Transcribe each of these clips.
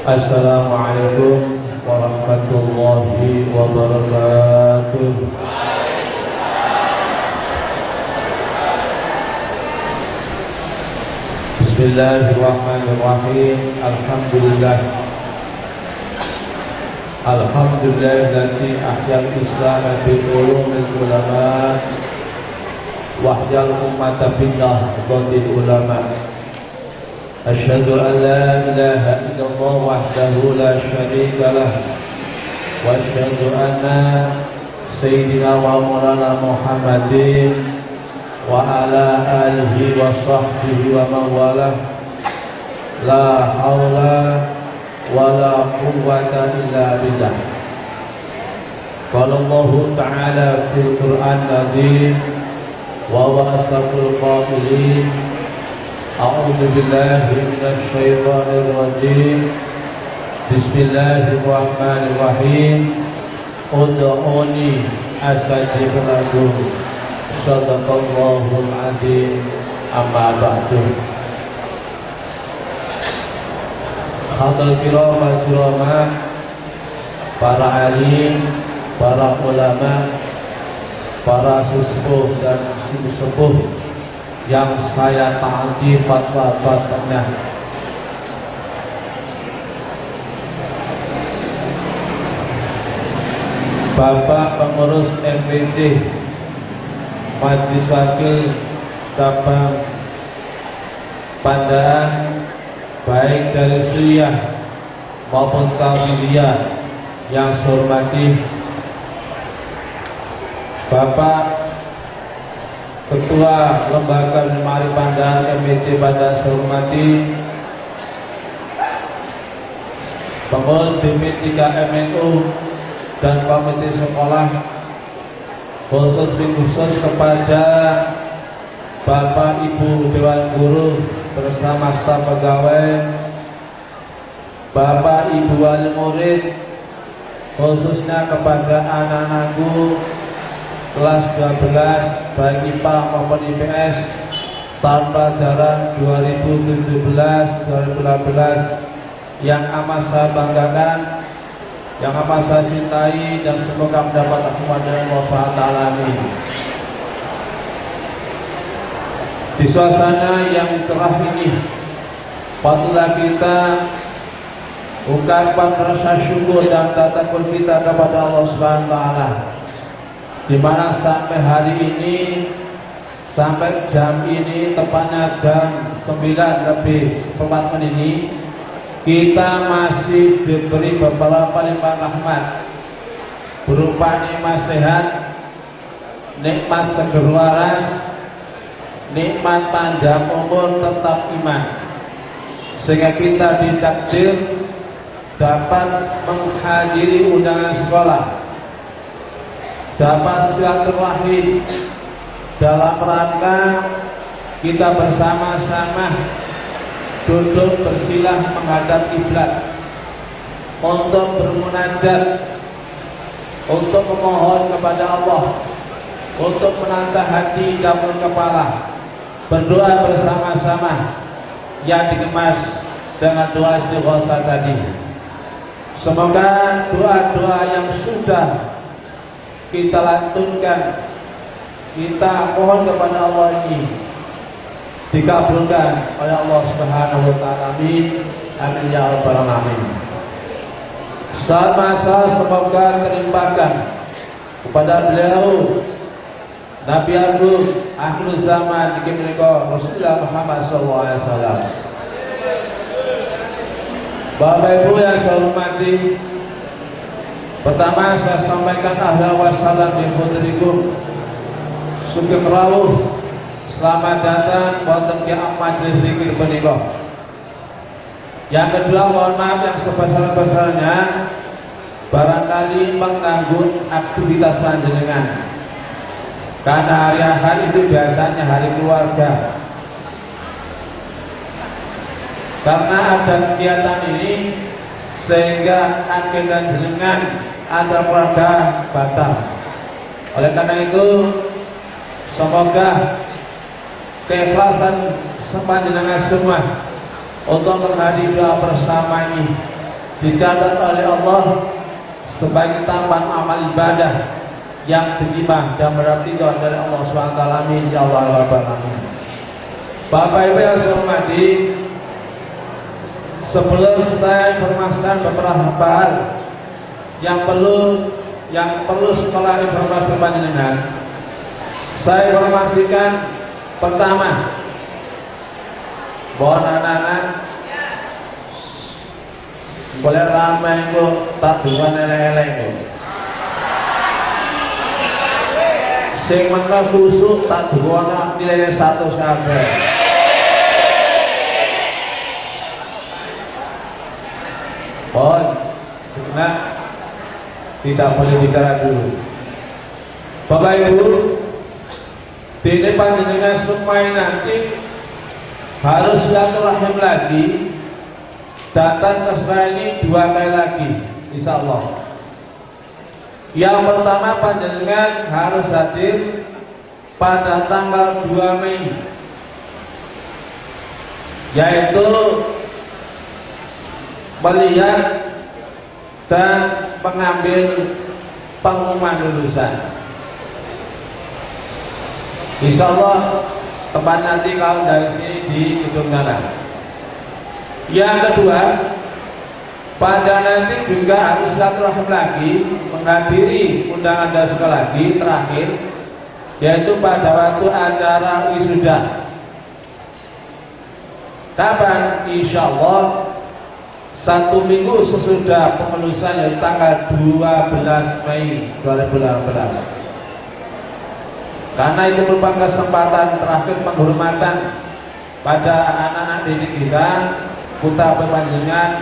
Assalamualaikum warahmatullahi wabarakatuh. Bismillahirrahmanirrahim. Alhamdulillahilladzii ahyal Islam bi ulumil ulama wa ahyal ummata billah dhil ulama. Asyhadu an la ilaha illallah wahdahu la syarika lah wa asyhadu anna sayyidina wa maulana Muhammadin wa ala alihi wa sahbihi wa man walah. La haula wa la quwwata illa billah. Qala Allah ta'ala fil Qur'an al-Azim wa huwa asdaqul qailin. A'udzu billahi minasy syaithanir rajim. Bismillahirrahmanirrahim. Ud'uni astajib lakum. Shadaqallahul adzim. Amma ba'du. Hadal kiramah, para alim, para ulama, para sesepuh dan sepuh yang saya taati fatwa-fatwanya. Bapak pengurus MPC Majelis Wakil Cabang Pandaan, baik dari Suriah maupun Kaumilia yang saya hormati, Bapak Ketua Lembaga Mari Pandaan MPC pada saya hormati, pengurus DP 3 MNU dan komite sekolah, khusus kepada Bapak Ibu Dewan Guru bersama staf pegawai, Bapak Ibu wali murid, khususnya kepada anak-anakku kelas 12 baik IPA maupun IPS tahun pelajaran 2017-2018 yang amat saya banggakan, yang amat saya cintai, dan semoga mendapat rahmat dari Allah Ta'ala. Di suasana yang cerah ini, patutlah kita ungkapkan rasa syukur dan tatakut kita kepada Allah Subhanahu wa Ta'ala, di mana sampai hari ini, sampai jam ini, tepatnya jam 9:04 ini, kita masih diberi beberapa limpahan rahmat berupa nikmat sehat, nikmat seger waras, nikmat panjang umur tetap iman, sehingga kita ditakdir dapat menghadiri undangan sekolah, dapat silaturahmi dalam rangka kita bersama-sama duduk bersilah menghadap kiblat untuk bermunajat, untuk memohon kepada Allah, untuk menantang hati dan kepala, berdoa bersama-sama yang dikemas dengan doa istighosah tadi. Semoga doa-doa yang sudah kita lantunkan, kita mohon kepada Allah ini dikabulkan oleh Allah Subhanahu wa Ta'ala. Amin. Amin ya rabbal alamin. Saat masa semoga terimpakan kepada beliau Nabi Agung akhir zaman iki menika Rasulullah Muhammad sallallahu alaihi wasallam. Bapak Ibu yang saya hormati, pertama saya sampaikan ahlan wa salam bi fadlikum. Sugeng rawuh, selamat datang wonten ing majelis zikir menika. Yang kedua, mohon maaf yang sebesar-besarnya barangkali mengganggu aktivitas panjenengan, karena hari-hari itu biasanya hari keluarga. Karena ada kegiatan ini sehingga agenda jenengan antar keluarga batal. Oleh karena itu, semoga keikhlasan panjenengan semua untuk menghadiri doa bersama ini dicatat oleh Allah sebagai tambahan amal ibadah yang diterima dan berarti dari Allah SWT. Amin ya Allah Rabbal Alamin. Bapak Ibu yang saya hormati, sebelum saya informasikan beberapa hal yang perlu sekolah informasi panjenengan, saya informasikan pertama, bahwa anak-anak boleh ramai kok, tak bisa elek-elek kok. Sing menang kusuk tak bisa nilainya 100 kabeh. Sebenarnya tidak boleh bicara dulu. Bapak Ibu, di depan dengan supaya nanti harus silaturahim lagi, datang ke saya ini 2 kali lagi, insya Allah. Yang pertama, panjenengan harus hadir pada tanggal 2 Mei, yaitu melihat dan mengambil pengumuman lulusan. Insya Allah tempat nanti kalau dari sini di Gedung Nara. Yang kedua, pada nanti juga harus silaturahim lagi, menghadiri undangan dan sekali lagi terakhir, yaitu pada waktu acara wisuda. Kapan? Insya Allah 1 minggu sesudah pengelulusan, yaitu tanggal 12 Mei 2018. Karena itu merupakan kesempatan terakhir penghormatan pada anak-anak didik kita, putra panjenengan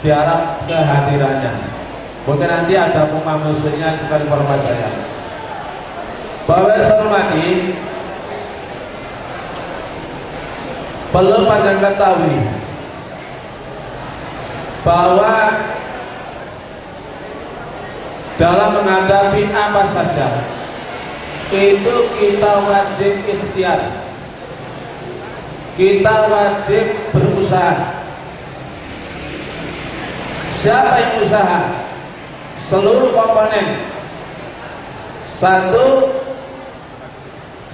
diharap kehadirannya. Mungkin nanti ada pengumuman musuhnya sekali informasi saya. Bapak saya hormati, perlu panjang ketahui bahwa dalam menghadapi apa saja itu kita wajib ikhtiar, kita wajib berusaha. Siapa yang berusaha? Seluruh komponen. 1,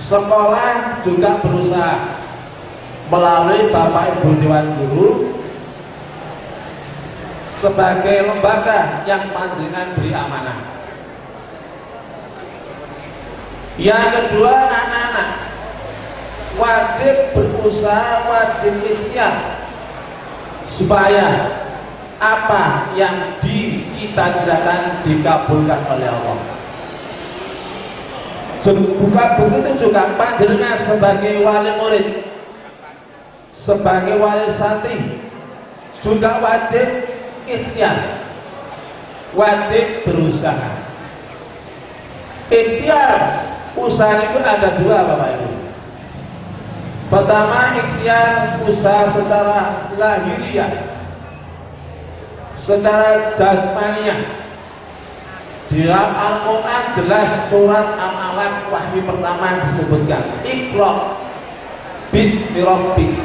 sekolah juga berusaha melalui Bapak Ibu Dewan Guru sebagai lembaga yang panjenengan beri amanah. Yang kedua, anak-anak wajib berusaha, wajib ikhtiar supaya apa yang kita-citakan dikabulkan oleh Allah. Bukan begitu juga panjenengan sebagai wali murid, sebagai wali santri juga wajib ikhtiar, wajib berusaha. Ikhtiar, usaha itu ada 2 Bapak Ibu. Pertama, ikhtiar usaha secara lahiriah, secara jasmaniah. Di dalam Al-Quran jelas surat Al-Alaq wahyu pertama disebutkan Iqra bismi rabbik.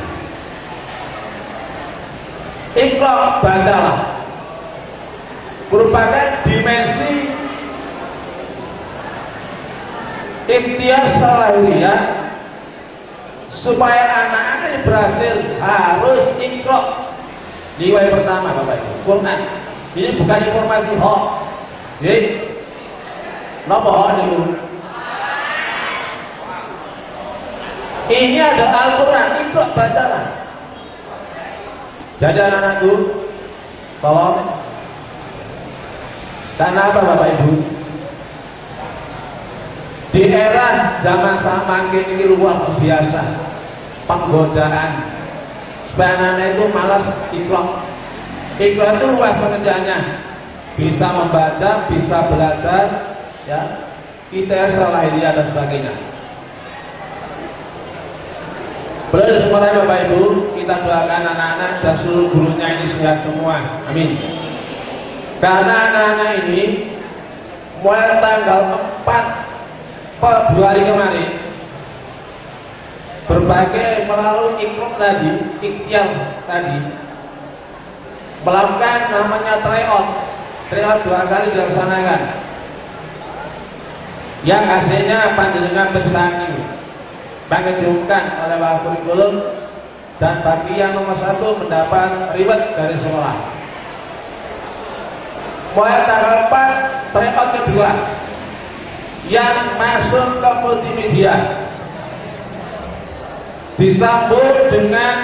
Iqra, bacalah, merupakan dimensi ikhtiar salahiyah supaya anak-anak berhasil harus Iqra. Nilai pertama Bapak Ibu, Quran. Ini bukan informasi hoax. Jadi, napa hoax dulu? Ini ada Al-Quran, Iqra, bacalah. Jadi anak-anakku, tolong. Karena apa Bapak Ibu? Di era zaman semakin ini luar biasa penggodaan supaya anak-anak itu malas Iqra. Iqra itu luas pengerjaannya, bisa membaca, bisa belajar, ya, kita salah ini dan sebagainya. Boleh semuanya Bapak Ibu, kita doakan anak-anak dan seluruh gurunya ini sehat semua, amin. Karena anak-anak ini mulai tanggal 4 Februari kemarin berbagai melalui Iqra tadi, ikhtiar tadi, melakukan namanya tryout. Tryout 2 kali dilaksanakan. Yang hasilnya panjenengan bersani mengejutkan oleh Pak kurikulum, dan bagi yang nomor 1 mendapat reward dari sekolah. Mulai tanggal 4 tryout kedua yang masuk ke multimedia disambut dengan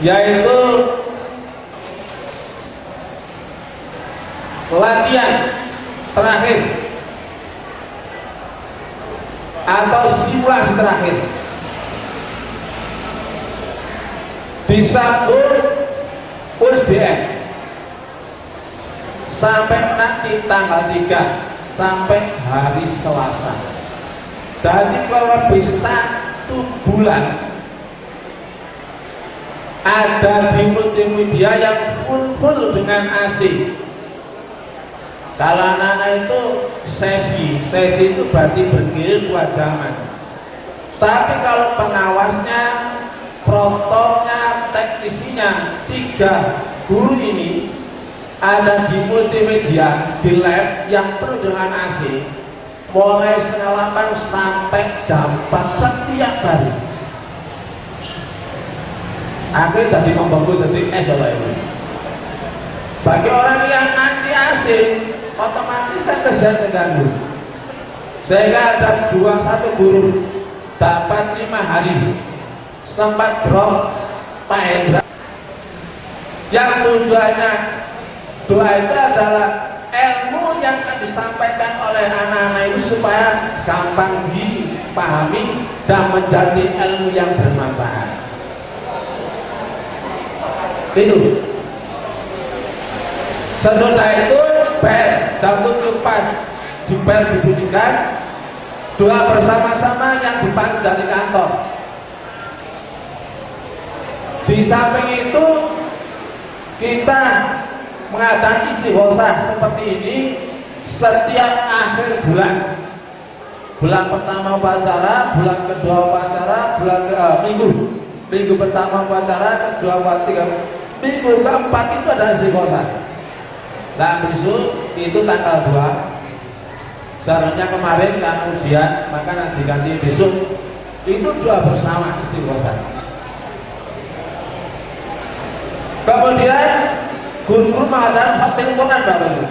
yaitu latihan terakhir atau simulasi terakhir, disambut USBN sampai nanti tanggal 3 sampai hari Selasa. Jadi kalau lebih 1 bulan ada di multimedia yang full dengan AC. Kalau anak-anak itu sesi itu berarti bergilir 2 jaman. Tapi kalau pengawasnya, protoknya, teknisinya, 3 guru ini ada di multimedia, di lab yang penuh dengan AC, mulai setengah 8 sampai jam 4 setiap hari. Akhirnya tadi ngomongku jadi ini. Bagi orang yang anti AC, otomatis saya kesehatan terganggu. Sehingga ada 1 guru dapat 5 hari, sempat drop Pak Hendra. Yang tujuannya doa itu adalah ilmu yang akan disampaikan oleh anak-anak itu supaya gampang dipahami dan menjadi ilmu yang bermanfaat. Itu. Sesudah itu bel jam 7 pas di bel dibunyikan, doa bersama-sama yang dipanggil dari kantor. Di samping itu kita mengadakan istighosah seperti ini setiap akhir bulan. Bulan pertama upacara, bulan kedua upacara, minggu pertama upacara, kedua upacara, minggu keempat itu ada istighosah. Nah besok itu tanggal 2. Seharusnya kemarin kan ujian, maka nanti diganti besok. Itu doa bersama istighosah. Kemudian guru-guru mengadakan khatim Quran Bapak Ibu.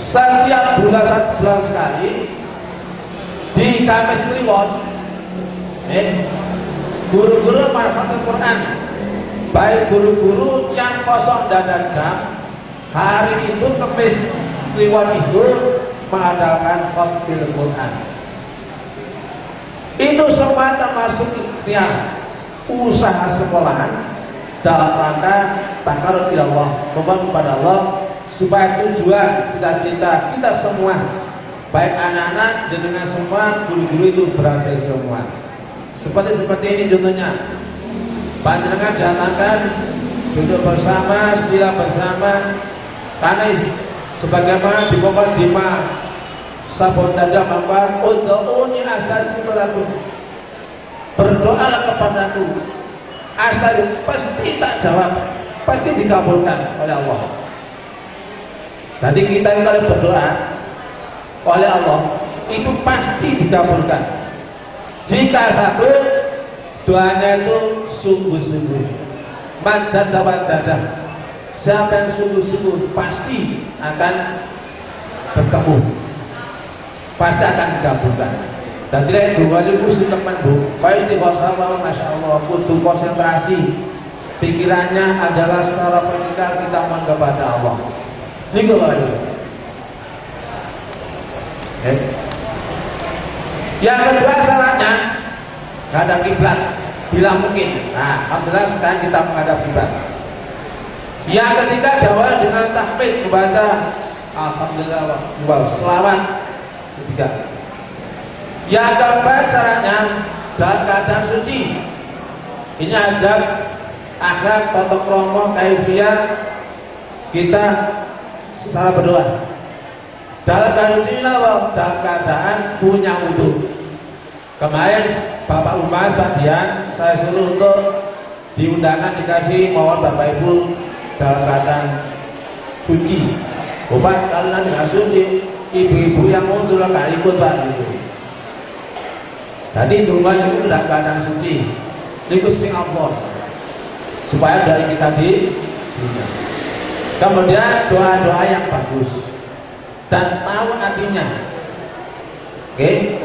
Setiap bulan 1 bulan sekali di Kamis Kliwon, guru-guru mengadakan Quran. Baik guru-guru yang kosong dan jam, hari itu Kamis Kliwon itu mengadakan khatim Quran. Itu semua termasuk ikhtiar usaha sekolahan dalam rangka takarub ila Allah, memohon kepada Allah supaya tujuan cita-cita kita semua, baik anak-anak dan dengan semua guru-guru itu berhasil semua. Seperti ini contohnya, panjenengan datangkan duduk bersama, sila bersama, karena sebagaimana di Muqaddimah sabun dada maka ud'uni astajib lakum, berdoalah kepadaku asal pasti tak jawab, pasti dikabulkan oleh Allah. Jadi kita kalau berdoa oleh Allah itu pasti dikabulkan. Jika satu doanya itu sungguh-sungguh, majada, siapa yang sungguh-sungguh pasti akan bertemu, pasti akan dikabulkan. Dan tidak itu wajib muslim teman bu, baik di wassalam, masya Allah, butuh konsentrasi. Pikirannya adalah secara vertikal kita mohon kepada Allah. Ini kalau itu. Yang kedua syaratnya menghadap kiblat bila mungkin. Nah, alhamdulillah sekarang kita menghadap kiblat. Yang ketiga diawali dengan tahmid, membaca alhamdulillah wa selawat. Ketiga. Yang keempat syaratnya dalam keadaan suci. Ini adab, akhlak, tata krama, kaifiah kita secara berdoa. Dalam keadaan suci dalam keadaan punya wudu. Kemarin Bapak Umas bagian saya suruh untuk di undangan dikasih mohon Bapak Ibu dalam keadaan suci. Bapak kalau nanti nggak suci, ibu-ibu yang muncul nggak ikut Pak gitu. Jadi di rumah itu dalam keadaan suci, ikut Singapura supaya dari kita di kemudian doa-doa yang bagus dan tahu artinya. Oke,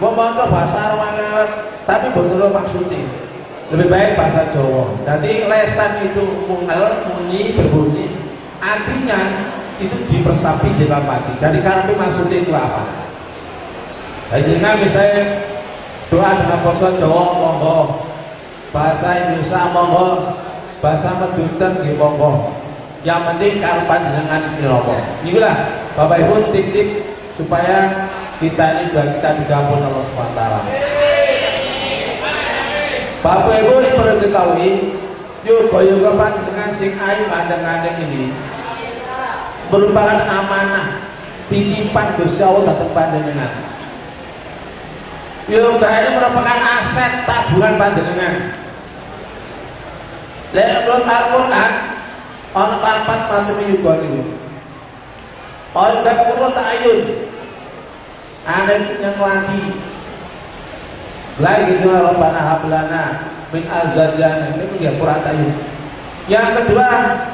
ngomong ke bahasa Arab tapi betul maksudnya lebih baik bahasa Jawa. Jadi lesan itu mungal, bunyi, berbunyi, artinya itu dipersapi di dalam hati. Jadi karena maksudnya itu apa? Jadi misalnya doa dengan bahasa Jawa monggo, bahasa Indonesia monggo, bahasa Madura nggih monggo. Yang penting karupan dengan napa. Inilah Bapak Ibu titip supaya kita ini juga kita digabung Allah Subhanahu wa taala. Bapak Ibu perlu diketahui, yoga panjenengan sing ayu mandeng-mandeng ini merupakan amanah titipan Gusti Allah dhateng panjenengan. Yoga ini merupakan aset tabungan panjenengan. Lek Al-Qur'an ana papat macam yoga niku. Ana kula ta'ayun. Ana yang lagi. Lagi dua Rabbana hablana min azwajina itu dia Quran ta'ayun. Yang kedua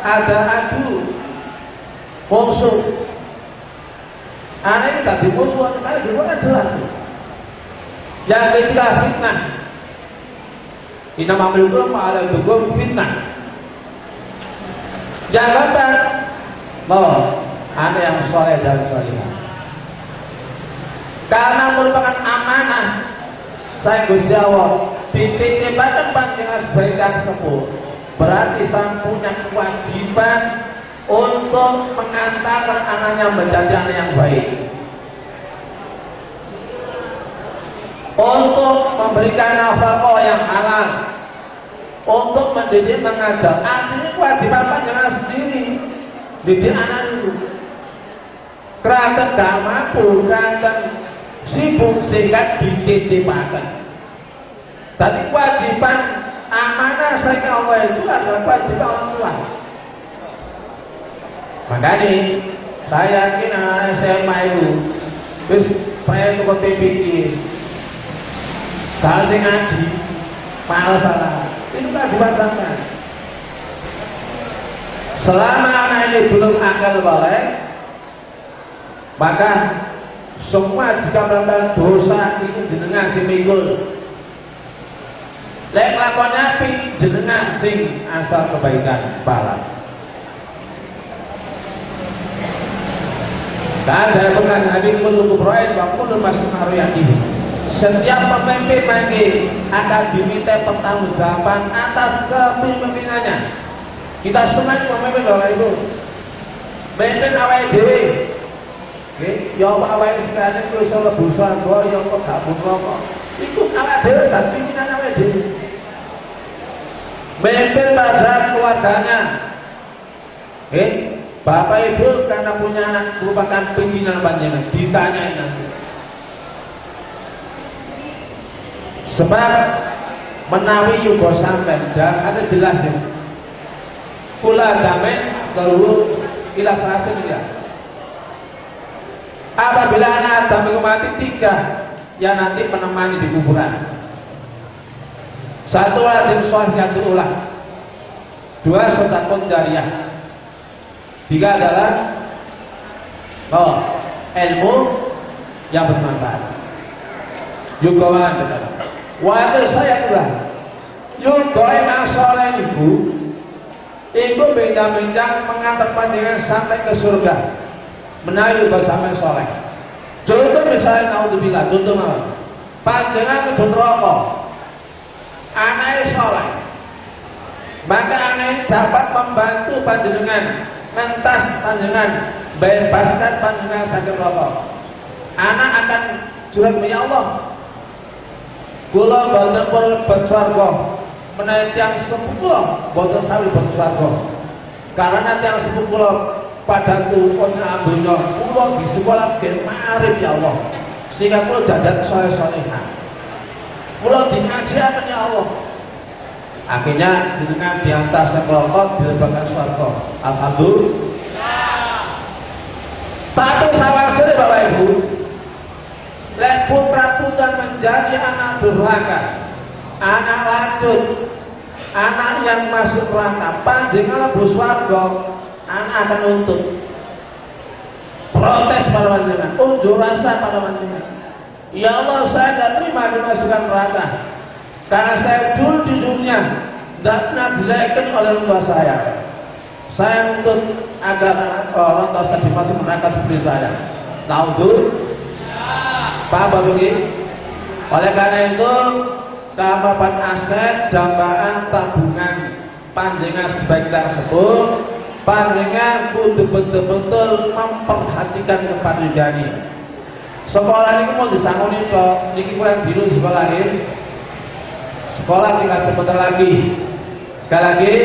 ada adu musuh. Ana ini tadi musuh ana juga jelas. Yang ketiga fitnah. Inna ma'amilku ma'ala dukum fitnah. Yang keempat anak yang soleh dan solehah. Karena merupakan amanah saya Gusti Allah dititipkan panjenengan sebagai sepuh, berarti saya punya kewajiban untuk mengantarkan anaknya menjadi anak yang baik, untuk memberikan nafkah yang halal, untuk mendidik mengajar. Artinya kewajiban panjenengan sendiri didik anak itu. Keraton gak mampu, keraton sibuk sehingga dititipakan. Tadi kewajiban amanah saya Allah itu adalah kewajiban orang tua. Makanya saya yakin anak SMA itu terus saya itu pikir kalau saya ngaji malas salah itu kewajiban saya. Selama anak ini belum akal balik, maka semua jika melakukan dosa itu jenengan sing mikul. Lek lakon api jenengan sing asal kebaikan pahala. Dan ada bukan hadis kullu kubrain wa kullu mas'uliyati. Setiap pemimpin lagi akan diminta pertanggungjawaban atas kepemimpinannya. Kita semua pemimpin Bapak Ibu. Pemimpin awake dhewe. Nggih, ya apa awake sekalian iku iso mlebu swarga ya kok gak neraka. Iku awake dhewe dan pimpinan awake dhewe. Pemimpin terhadap keluarganya. Bapak Ibu karena punya anak merupakan pimpinan panjenengan, ditanyain nanti. Sebab menawi yugo sampean dan ada jelasnya. Kula damai dulu ila selasa dia. Apabila anak Adam itu mati, 3 yang nanti menemani di kuburan. 1 hadis sholihatul ulah, 2 sedekah jariyah, 3 adalah ilmu yang bermanfaat. Yugawan betul. Wajar saya ulah. Yugawan yang soleh ibu bincang-bincang mengantar panjenengan sampai ke surga, menawi bersama soleh. Contoh misalnya naudzubillah, contoh apa? Panjenengan ke neraka, anaknya soleh, maka anaknya dapat membantu panjenengan mentas panjenengan, bebaskan panjenengan saking neraka. Anak akan curhat, ya Allah, kula boten pun berswarga, menawi tiyang sepuh kula boten sawi berswarga. Karena tiyang sepuh kula pada tujuannya dunia, kula di sekolah gen ma'arif ya Allah, sehingga kula dadak soleh-solehah, kula di ngajian ya Allah. Akhirnya dengan diantar sekelompok dilebakkan swarga. Alhamdulillah. Tapi sawasane Bapak Ibu, lek putra-putra menjadi anak durhaka, anak lacut, anak yang masuk neraka, panjenengan mlebu swarga, anak akan nuntut. Protes pada panjenengan, unjuk rasa pada panjenengan. Ya Allah, saya tidak terima dimasukkan neraka. Karena saya dulu di dunia tidak pernah dilahirkan oleh orang tua saya. Saya menuntut agar orang tua saya dimasuk neraka seperti saya. Naudzubillah. Paham Bapak begini? Oleh karena itu, keamanan aset, dambaan, tabungan panjenengan sebaik tersebut, panjenengan kudu betul-betul memperhatikan kepada diri. Sekolah ini mau disangoni kok, niki kurang biru sekolah ini. Sekolah tinggal sebentar lagi. Sekali lagi,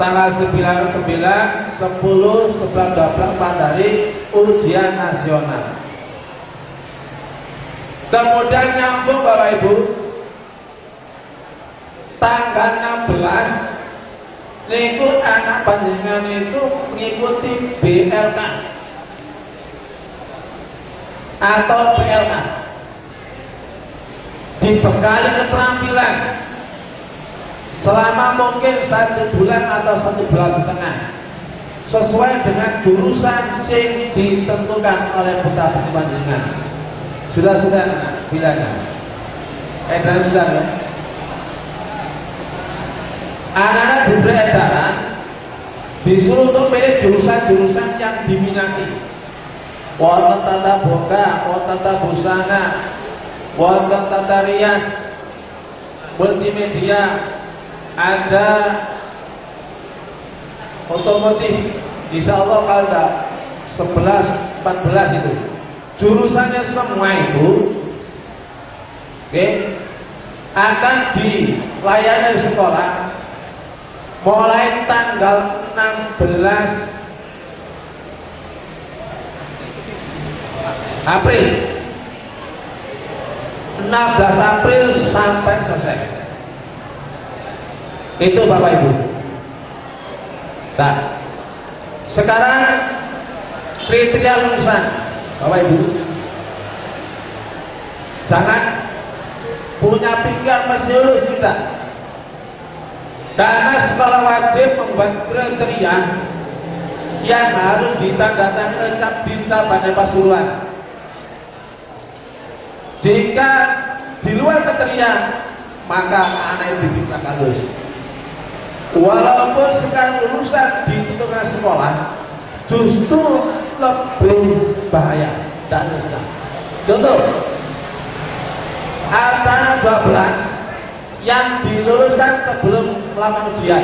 tanggal 9, 10, 11, 12 dari ujian nasional. Kemudian nyambung Bapak Ibu, tanggal 16 niku anak panjenengan itu mengikuti BLK atau PLK, dibekali keterampilan selama mungkin 1 bulan atau 1 bulan setengah sesuai dengan jurusan yang ditentukan oleh putra-putri panjenengan. Sudah bilangnya dan sudah ya. Anak-anak diberi edaran disuruh untuk pilih jurusan-jurusan yang diminati. Wonten tata boga, wonten tata busana, wonten tata rias, multimedia, ada otomotif. Insya Allah kalau ada 11, 14 itu jurusannya semua itu, oke, akan dilayani sekolah mulai tanggal 16 April 16 April sampai selesai. Itu Bapak Ibu. Nah, sekarang kriteria lulusan Bapak Ibu, jangan punya pikiran mesti lulus, tidak. Karena sekolah wajib membuat kriteria yang harus ditandatangani lengkap di Tabana Pasuruan. Jika di luar kriteria, maka anak itu bisa lulus. Walaupun sekarang lulusan di tengah sekolah justru lebih bahaya dan rusak. Contoh, antara 12 yang diluluskan sebelum melakukan ujian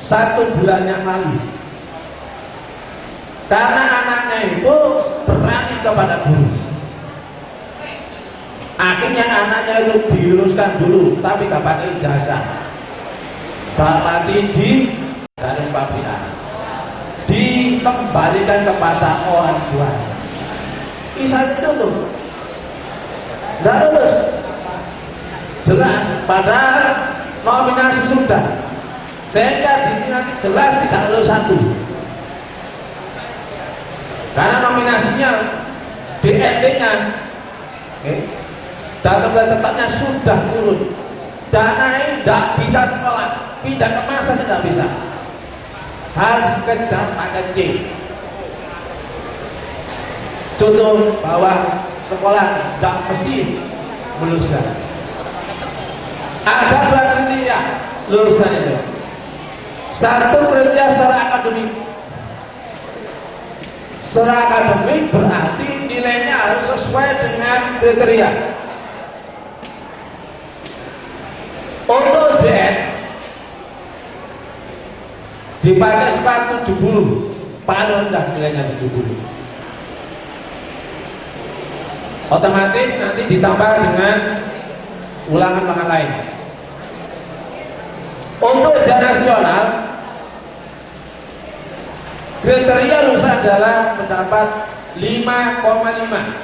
1 bulan yang lalu, karena anaknya itu berani kepada guru. Akhirnya anaknya itu diluluskan dulu, tapi gak pakai ijazah. Mati di dari pabrikan, dikembalikan kepada orang tua. Kisah itu tuh nggak lulus, jelas. Padahal nominasi sudah, sehingga dinilai jelas tidak lulus 1. Karena nominasinya DND-nya, data tetapnya sudah turun. Dana ini tidak bisa sekolah, pindah ke masa tidak bisa, harus kejar pakai C. Contoh bahwa sekolah tidak mesti meluluskan. Ada 2 kriteria lulusan itu. 1 kriteria secara akademik. Secara akademik berarti nilainya harus sesuai dengan kriteria. Untuk DN dipakai sekitar 70, paling rendah nilainya 70. Otomatis nanti ditambah dengan ulangan lain. Untuk ujian nasional, kriteria lulusan adalah mendapat 5,5.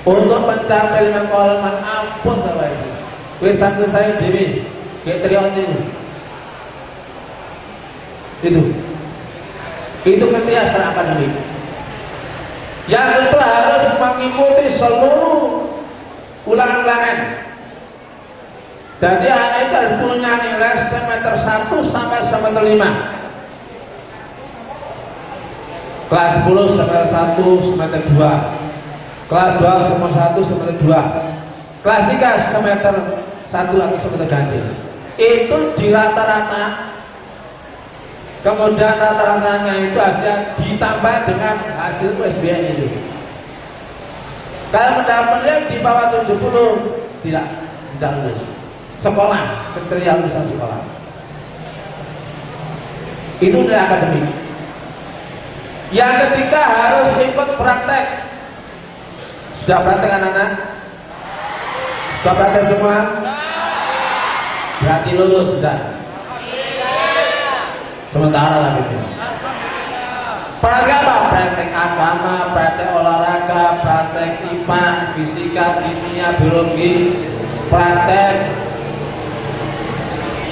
untuk mencapai lima kalimat ampun Bapak Ibu. Wis sampe saya dewi ketrion itu ketika secara akademik. Yang kedua harus mengikuti seluruh ulangan-ulangan. Jadi anak itu harus punya nilai semester 1 sampai semester 5. Kelas 10 semester 1 semester 2, kelas 2 semester 1 semester 2, kelas 3 semester 1 atau semester ganjil. Itu di rata-rata. Kemudian rata-ratanya itu hasilnya ditambah dengan hasil USBN itu. Kalau mendapatnya di bawah 70 tidak lulus sekolah, kriteria lulusan sekolah. Itu dari akademik. Yang ketiga harus ikut praktek. Sudah praktek anak-anak? Sudah praktek semua? Berarti lulus sudah. Sementara lagi itu. Praktek apa? Praktek agama, praktek olahraga, praktek IPA, fisika, kimia, biologi, praktek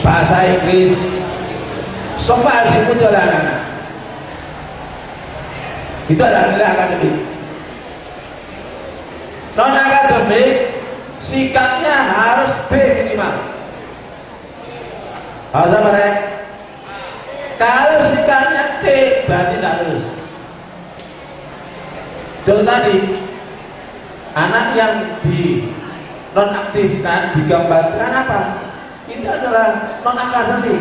bahasa Inggris. Semua harus ikut anak-anak. Itu adalah nilai akademik. Non akademik sikapnya harus B minimal. Harus apa rek? Kalau sikapnya C berarti tidak lulus. Contoh tadi anak yang di nonaktifkan digambarkan apa? Itu adalah non akademik.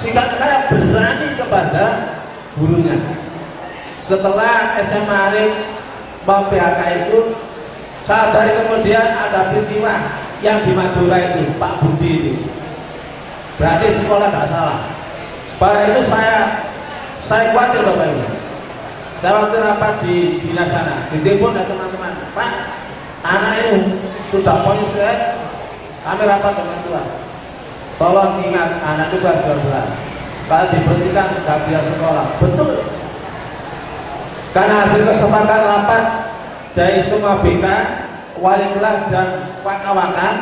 Sikapnya berani kepada gurunya. Setelah SMA mau PHK itu, saat dari kemudian ada peristiwa yang di Madura itu, Pak Budi itu. Berarti sekolah nggak salah. Pada itu saya khawatir Bapak Ibu. Saya waktu rapat di dinas sana, ditelepon dari teman-teman, Pak, anak ini sudah ponis kami rapat dengan Tuhan. Tolong ingat, anak itu kelas 12. Kalau diberhentikan nggak bisa sekolah. Betul. Karena hasil kesepakatan rapat dari semua BK, wali kelas dan kawan-kawan,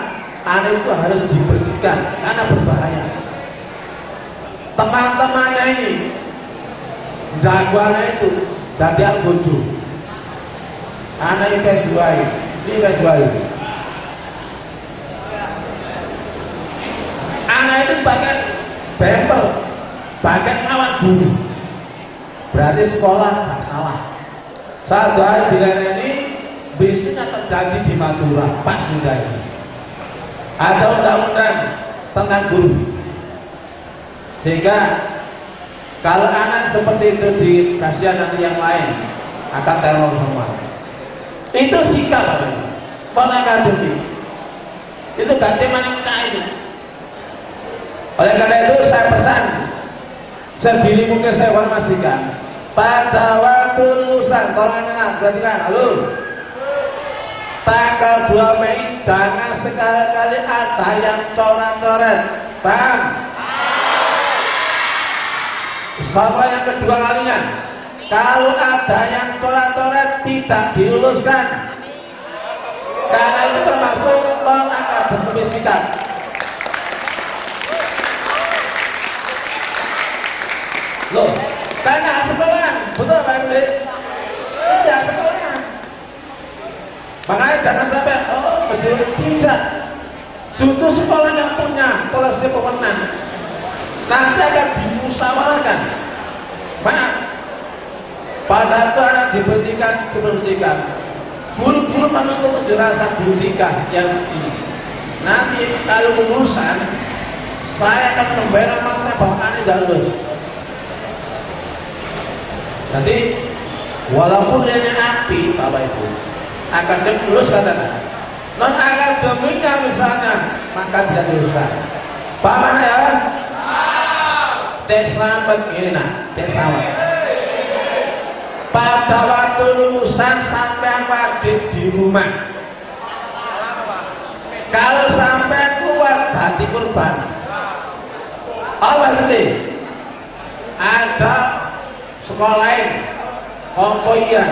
anak itu harus diberhentikan karena berbahaya. Teman-temannya ini, jagoannya itu jadi al-bodoh. Anak ini kayak dua ini. Anak itu bagian bempel, bagian ngawat guru. Berarti sekolah tak salah. Saat hari di ini biasanya terjadi di Madura pas muda ini. Ada undang-undang tentang guru. Sehingga kalau anak seperti itu dikasih nanti yang lain akan teror semua. Itu sikap akademik. Itu gak cuma itu. Oleh karena itu saya pesan sedini mungkin saya informasikan pada waktu lulusan, tolong anak-anak perhatikan, halo, tanggal 2 Mei jangan sekali-kali ada yang coret-coret, paham? Sama yang kedua kalinya, kalau ada yang coret-coret tidak diluluskan, karena itu termasuk non akademik sikap. Loh, karena sekolah, betul Pak Ibu? Tidak sekolah. Makanya jangan sampai, tidak. Justru sekolah yang punya polisi pemenang. Nanti akan dimusyawarahkan. Maaf. Pada itu anak diberhentikan. Guru-guru menuntut dirasa berhentikan yang ini. Nanti kalau lulusan, saya akan membela makna bahwa anak tidak lulus. Jadi walaupun dia api Bapak Ibu akan lulus katakan non akademiknya misalnya maka tidak luluskan. Pak mana ya? Tes selamat ini tes selamat. Pada waktu lulusan sampean wajib di rumah. Kalau sampean keluar hati kurban. Apa sih? Ada sekolah lain, kompoian,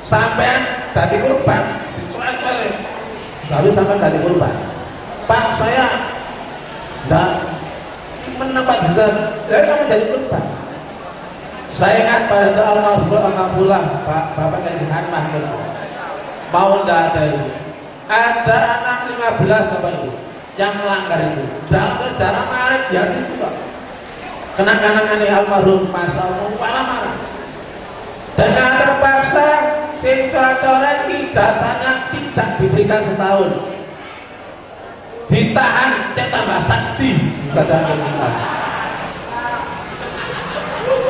sampean dari korban, dicuek-cuek. Lalu sampai dari korban. Pak, saya tidak mendapat juga, saya kamu jadi korban. Saya ingat pada almarhum Bapak Kaihan Mahmud. Mau tidak ada itu. Ada anak 15 Bapak Ibu yang melanggar itu. Dalam sejarah marah ya itu Pak. Kenang-kenangan almarhum masa marah. Dengan terpaksa si coret-coret ijazahnya tidak diberikan setahun. Ditahan cek tambah sakti ijazah kita.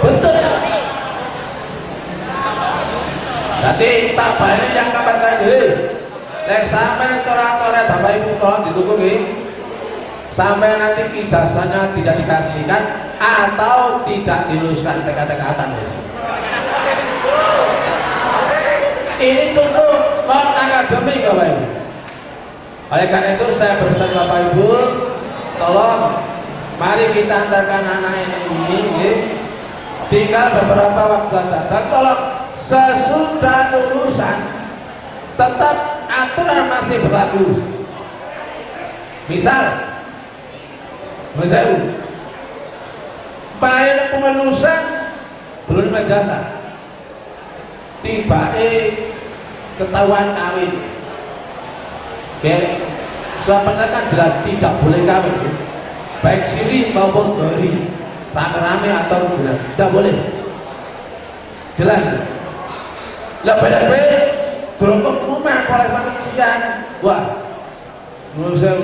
Betul. Jadi tak banyak yang kapan tadi. Lek sampai coret-coret Bapak Ibu tolong didukung sampai nanti ijazahnya tidak dikasihkan atau tidak diluluskan TK-TK atas. Ini contoh non akademik Bapak Ibu. Oleh karena itu saya berpesan Bapak Ibu, tolong mari kita antarkan anak ini. Tinggal beberapa waktu saja. Tolong sesudah lulusan tetap aturan masih berlaku. Misal bayar pengelusan belum ijazah, tiba ketahuan kawin. Oke, sebenarnya kan jelas tidak boleh kawin, baik siri maupun gori, rame-rame atau tidak boleh. Jelas. Lebih-lebih beruntung rumah oleh manusia. Wah, menurut saya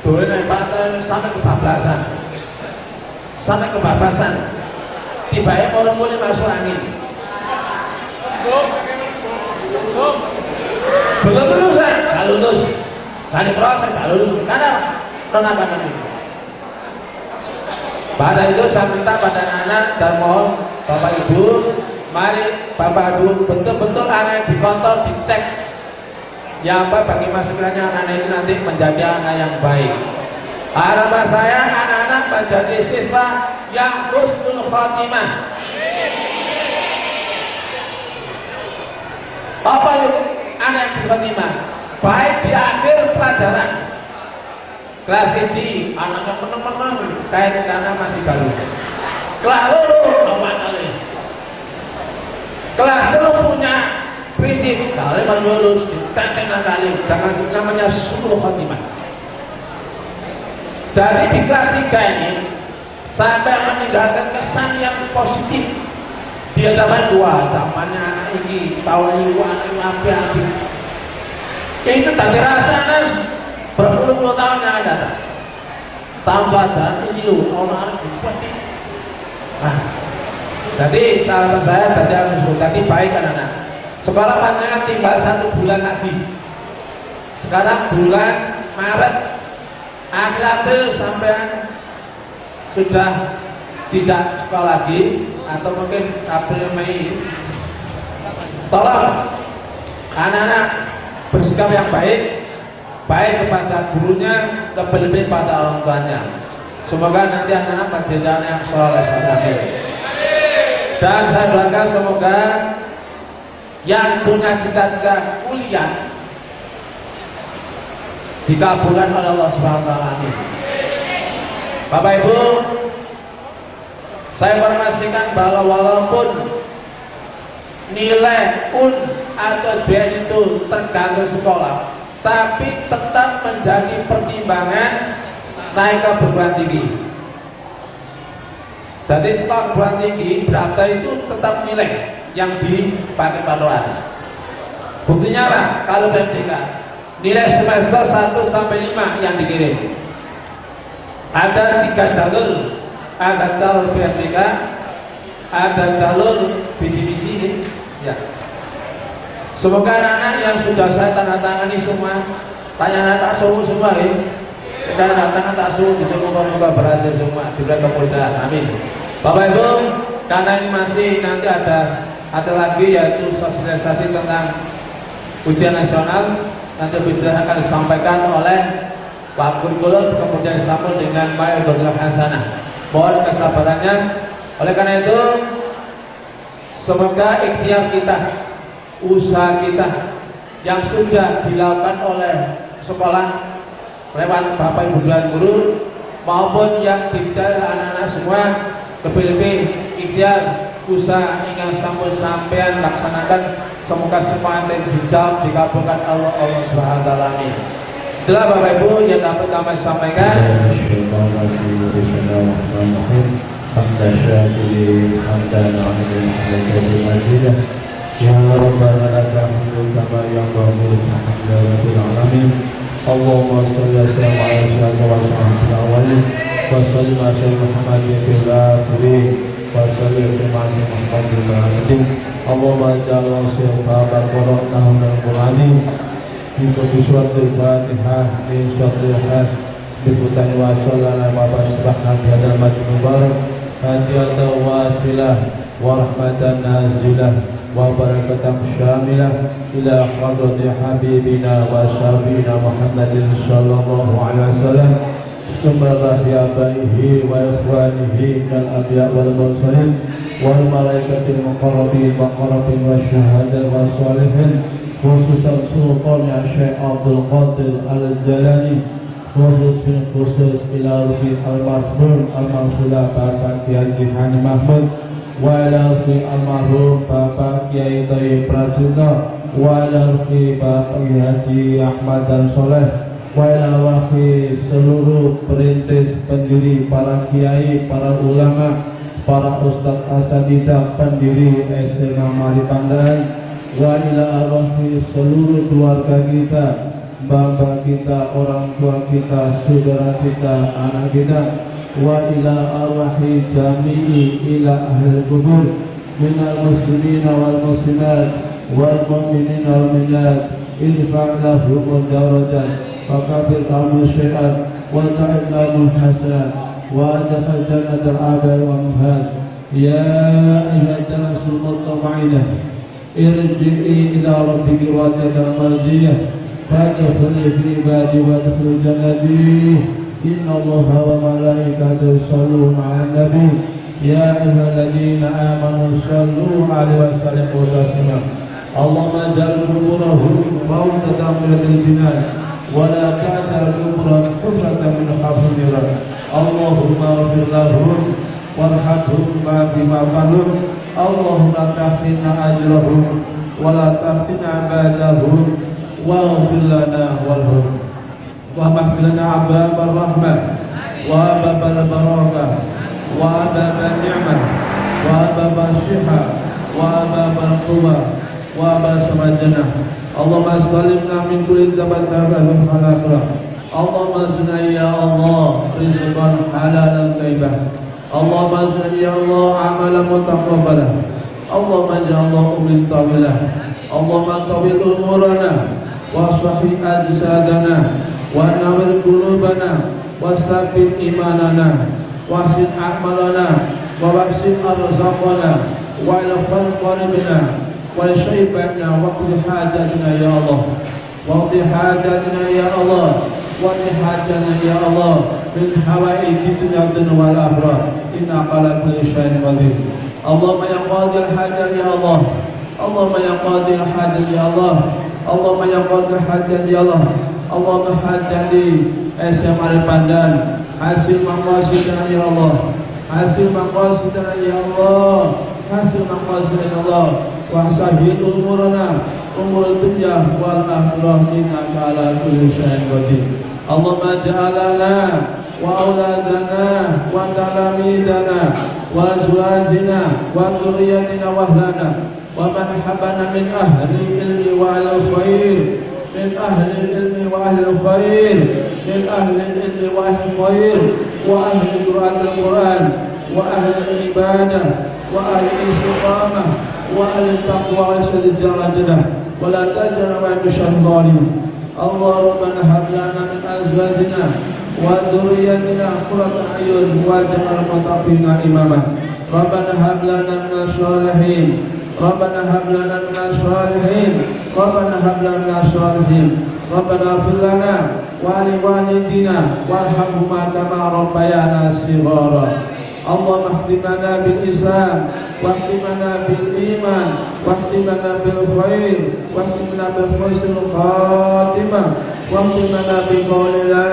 boleh naik pantai sampai kebablasan, sampai kebablasan. Tiba-tiba orang boleh masuk angin. Belum lulusan, tak lulus. Kali proses, tak lulus. Karena pengabaran itu. Pada itu saya minta pada anak dan mohon Bapak Ibu, mari Bapak Ibu betul-betul anak dikontrol, dicek. Ya apa bagi sekiranya anak ini nanti menjadi anak yang baik. Harapan saya anak-anak menjadi siswa yang husnul khotimah. Apa itu anak yang husnul khotimah? Baik di akhir pelajaran. Kelas ini anaknya menang-menang kayak karena masih baru. Kelas lulus awal kali. Kelas lulus punya prinsip kalau baru lulus ditenteng kali, jangan namanya husnul khotimah. Dari di kelas 3 ini sampai meninggalkan kesan yang positif. Dia dapat dua zamannya anak ini tahu ini anak api-api. Itu tapi rasanya berpuluh-puluh tahun yang ada. Tahun pelajaran ini orang seperti. Nah, jadi sahabat saya tadi baik anak-anak. Sekolah panjang tinggal 1 bulan lagi. Sekarang bulan Maret, April sampai sudah tidak sekolah lagi atau mungkin April Mei. Tolong anak-anak bersikap yang baik kepada gurunya, lebih-lebih pada orang tuanya. Semoga nanti anak-anak menjadi anak yang soleh sampai. Dan saya doakan semoga yang punya cita-cita kuliah dikabulkan oleh Allah Subhanahu wa taala. Amin. Bapak Ibu, saya informasikan bahwa walaupun nilai atau SBN itu tergantung sekolah, tapi tetap menjadi pertimbangan naik ke perguruan tinggi. Jadi setelah perguruan tinggi berapa itu tetap nilai yang dipakai patokan. Buktinya apa? Kalau BMTK nilai semester 1 sampai 5 yang dikirim. Ada 3 jalur, ada jalur BMTK, ada jalur BDMC. Ya. Semoga anak-anak yang sudah saya tanda tangani semua, tanya tak suruh semua ya. Kita datang tak suruh, semoga berhasil semua, diberi kemudahan. Amin. Bapak Ibu, karena ini masih nanti ada lagi yaitu sosialisasi tentang ujian nasional, nanti ujian akan disampaikan oleh Pak Kurikulum kemudian disambung dengan Pak Abdullah Hasanah. Mohon kesabarannya. Oleh karena itu, semoga ikhtiar kita usaha kita yang sudah dilakukan oleh sekolah lewat Bapak Ibu guru maupun yang dibidai anak-anak semua lebih-lebih ikhtiar usaha ingin sampean laksanakan, semoga semuanya dijawab dikabulkan Allah Subhanahu wa taala. Amin. Itulah Bapak Ibu yang dapat kami sampaikan. حمد الشاكرين حمدا عمدا حمدا مجيدا يا ربنا لك الحمد كما ينبغي لحمد العالمين اللهم صل وسلم على سيدنا محمد الاولين وسلم على سيدنا محمد في الاخرين وسلم على محمد في الاخرين اللهم اجعل وصيتنا قرأناه من القرآن في كل سورة الفاتحة من سورة الحج بفتح وصلنا وبسبحنا في هذا المجد المبارك هدية واصلة ورحمة نازلة وبركة شاملة إلى حضرة حبيبنا وشفيعنا محمد صلى الله عليه وسلم ثم في آبائه وإخوانه من الأنبياء والمرسلين والملائكة المقربين والشهداء والصالحين خصوصا سلطان الشيخ عبد القادر الجيلاني khusus ila ruhi al-marhum al-marhulah Bapak Kiai Haji Mahmud wa ila ruhi al-marhum Bapak Kiai Tayyib Prajuno wa ila ruhi Bapak Haji Ahmad dan Soleh wa ila ruhi seluruh perintis pendiri, para kiai, para ulama, para ustadz asatidzah pendiri SMA Mari Pandan wa ila ruhi seluruh keluarga kita, bapak kita, orang tua kita, saudara kita, anak kita, wa ila arwahi jami'i ila ahli kubur minal muslimina wal muslimat wal mu'minin wal minat irfa' lahum darajat wa kabir lahum syai'at wa ta'id lahum hasanat wa adkhil jannatal abai wa muhad ya ayyuhan nasul mutma'inah irji'i ila rabbiki wajatan mardiyah فادخل في عبادي وادخل جنتي إن الله وملائكته يصلون على النبي يا أيها الذين آمنوا صلوا عليه وسلموا تسليما اللهم اجعل قبورهم روضة من الجنان ولا تجعل قبورهم حفرة من حفر النيران اللهم اغفر لهم وارحمهم بما فعلوا اللهم لا تحرمنا أجرهم ولا تفتنا بعدهم واغفر لنا وارحم وافتح لنا أبواب الرحمة وأبواب البركة وأبواب النعمة وأبواب الصحة وأبواب القوة وأبواب سماء الجنة اللهم سلمنا من كل تبتغى من الآخرة اللهم زدنا يا الله رزقا حلالا طيبا اللهم زدنا يا الله عملا متقبلا اللهم اجعل الله من طويلا اللهم طويل أمورنا واصلح أجسادنا ونور قلوبنا وثبت إيماننا واحسن أعمالنا ووسع أرزاقنا واغفر قلوبنا وشيبنا واقض حاجتنا يا الله واقض حاجتنا يا الله واقض حاجتنا يا الله من حوائج الدنيا والآخرة إنك على كل شيء قدير اللهم يا قاضي الحاجة يا الله اللهم يا قاضي الحاجة يا الله اللهم يا قاضي الحاجة يا الله اللهم حاجة لي SMA Mari Pandan hasil maqasidana ya Allah hasil maqasidana ya Allah hasil maqasidana ya Allah wa sahih umurana umur dunya wal akhirah innaka ala kulli syai'in qadir Allahumma ja'alana wa auladana wa talamidana wa azwajina wa dhurriyyatina wa ahlana wa man habana min ahli ilmi wa al-khair من أهل العلم وأهل الخير من أهل العلم وأهل الخير وأهل قراءة القرآن وأهل العبادة وأهل الاستقامة وأهل التقوى وأهل الجنة ولا تجعل معهم الظالمين اللهم هب لنا من أزواجنا وذريتنا قرة أعين واجعل المتقين إماما ربنا هب لنا من الصالحين ربنا هب لنا من الصالحين ربنا هب لنا من الصالحين ربنا اغفر لنا ولوالدينا وارحمهما كما ربيانا صغارا اللهم اختمنا بالإسلام واختمنا بالإيمان واختمنا بالخير واختمنا بحسن الخاتمة واختمنا بقول لا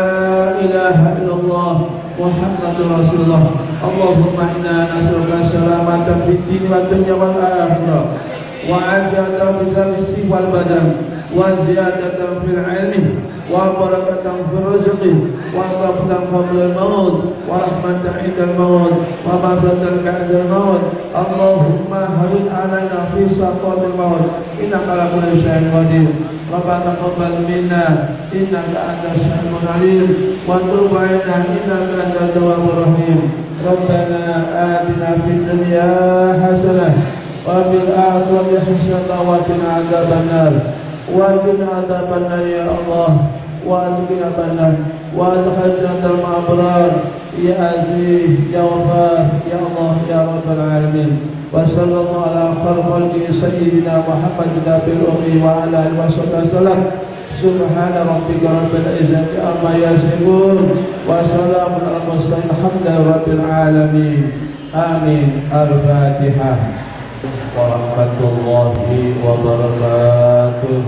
إله إلا الله محمد رسول الله. اللهم إنا نسألك السلامة في الدين والدنيا والآخرة وعافية في الجسم والبدن وزيادة في العلم وبركة في الرزق وغفرة قبل الموت ورحمة عند الموت ومغفرة بعد الموت. اللهم هون علينا في سقط الموت إنك على كل شيء قدير. ربنا تقبل منا إنك أنت السميع العليم وتب علينا إنك أنت التواب الرحيم. ربنا آتنا في الدنيا حسنة وفي الآخرة حسنة وقنا عذاب النار وقنا عذاب النار يا الله وأدخلنا الجنة وأدخلنا مع الأبرار يا عزيز يا غفار يا الله يا رب العالمين. وصلى الله على خير خلقه سيدنا محمد النبي الأمي وعلى آله وصحبه وسلم. سبحان ربك رب العزة عما يصفون وسلام على المرسلين الحمد لله رب العالمين. آمين. الفاتحة ورحمة الله وبركاته.